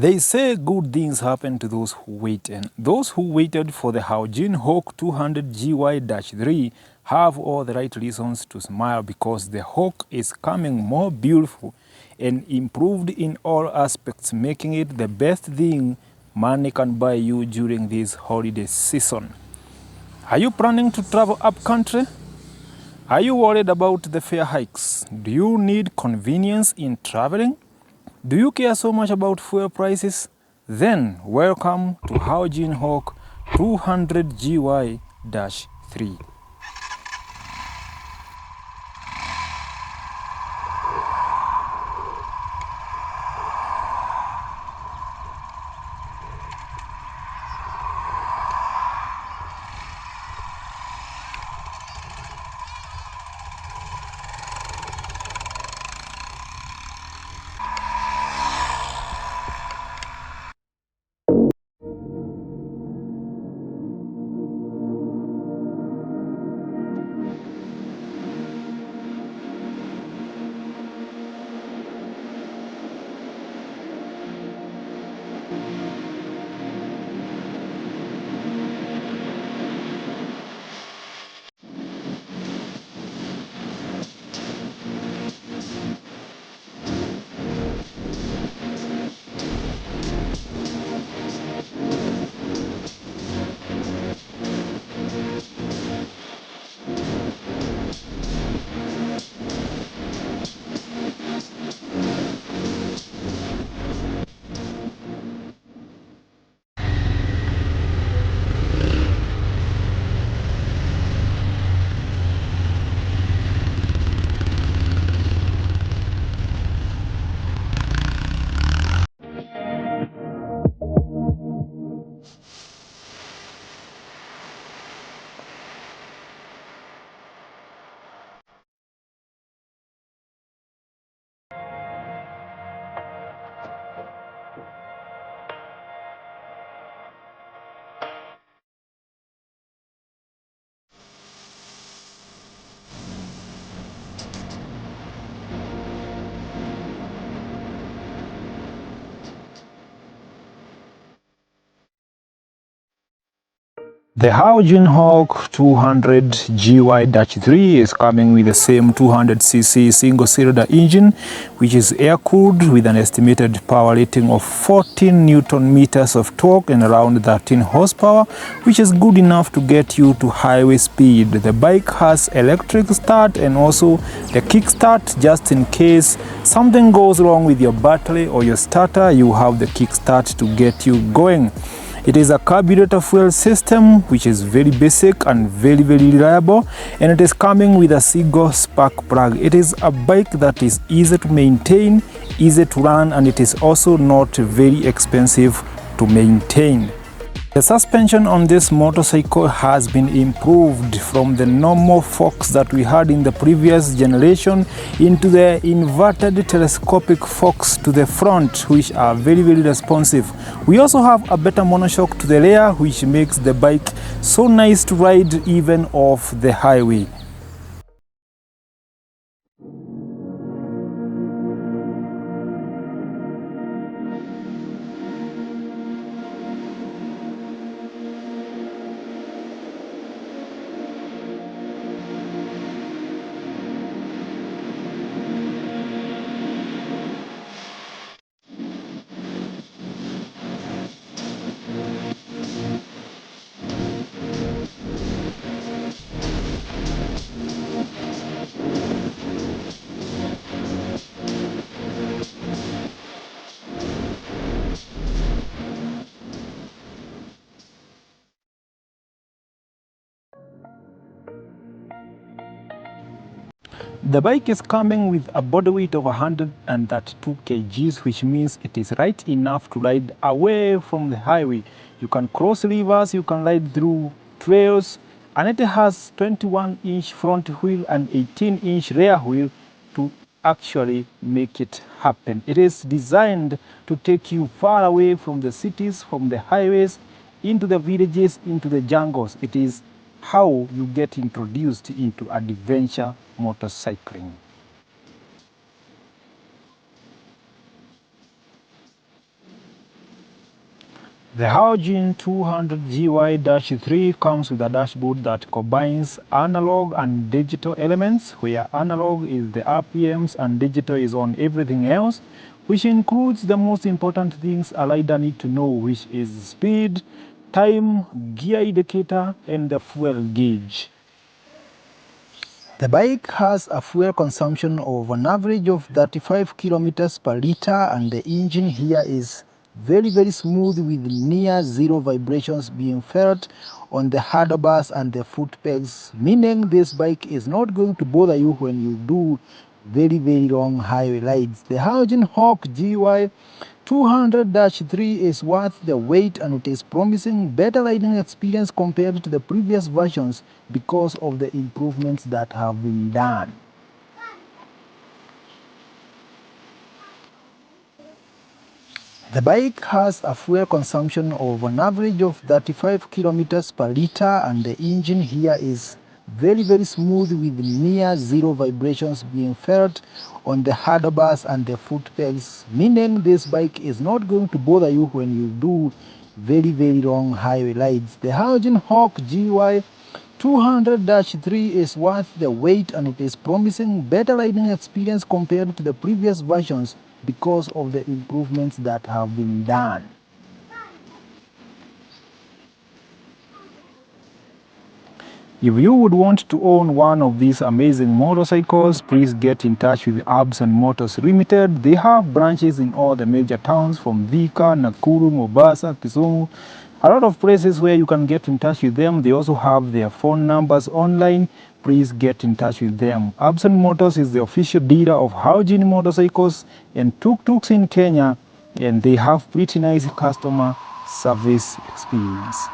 They say good things happen to those who wait, and those who waited for the Haojin Hawk 200GY-3 have all the right reasons to smile, because the Hawk is coming more beautiful and improved in all aspects, making it the best thing money can buy you during this holiday season. Are you planning to travel up country? Are you worried about the fare hikes? Do you need convenience in traveling? Do you care so much about fuel prices? Then welcome to Haojin Hawk 200GY-3. The Haojin Hawk 200GY-3 is coming with the same 200cc single-cylinder engine, which is air-cooled with an estimated power rating of 14 Newton meters of torque and around 13 horsepower, which is good enough to get you to highway speed. The bike has electric start and also the kickstart, just in case something goes wrong with your battery or your starter, you have the kickstart to get you going. It is a carburetor fuel system which is very basic and very reliable, and it is coming with a single spark plug. It is a bike that is easy to maintain, easy to run, and it is also not very expensive to maintain. The suspension on this motorcycle has been improved from the normal forks that we had in the previous generation into the inverted telescopic forks to the front, which are very responsive. We also have a better monoshock to the rear, which makes the bike so nice to ride even off the highway. The bike is coming with a body weight of 132 kgs, which means it is right enough to ride away from the highway. You can cross rivers, you can ride through trails, and it has 21-inch front wheel and 18-inch rear wheel to actually make it happen. It is designed to take you far away from the cities, from the highways, into the villages, into the jungles. It is how you get introduced into adventure motorcycling. The Haojin 200GY-3 comes with a dashboard that combines analog and digital elements, where analog is the RPMs and digital is on everything else, which includes the most important things a rider needs to know, which is speed, time, gear indicator, and the fuel gauge. The bike has a fuel consumption of an average of 35 kilometers per liter, and the engine here is very smooth with near zero vibrations being felt on the handlebars and the foot pegs, meaning this bike is not going to bother you when you do very long highway rides. The Haoijin Hawk GY 200-3 is worth the wait, and it is promising better riding experience compared to the previous versions because of the improvements that have been done. The bike has a fuel consumption of an average of 35 kilometers per liter, and the engine here is very smooth with near zero vibrations being felt on the handlebars and the foot pegs, meaning this bike is not going to bother you when you do very long highway rides. The Haojin Hawk GY 200-3 is worth the wait, and it is promising better riding experience compared to the previous versions because of the improvements that have been done. If you would want to own one of these amazing motorcycles, please get in touch with Abson Motors Limited. They have branches in all the major towns from Thika, Nakuru, Mombasa, Kisumu, a lot of places where you can get in touch with them. They also have their phone numbers online. Please get in touch with them. Abson Motors is the official dealer of Haojin motorcycles and tuk-tuks in Kenya, and they have pretty nice customer service experience.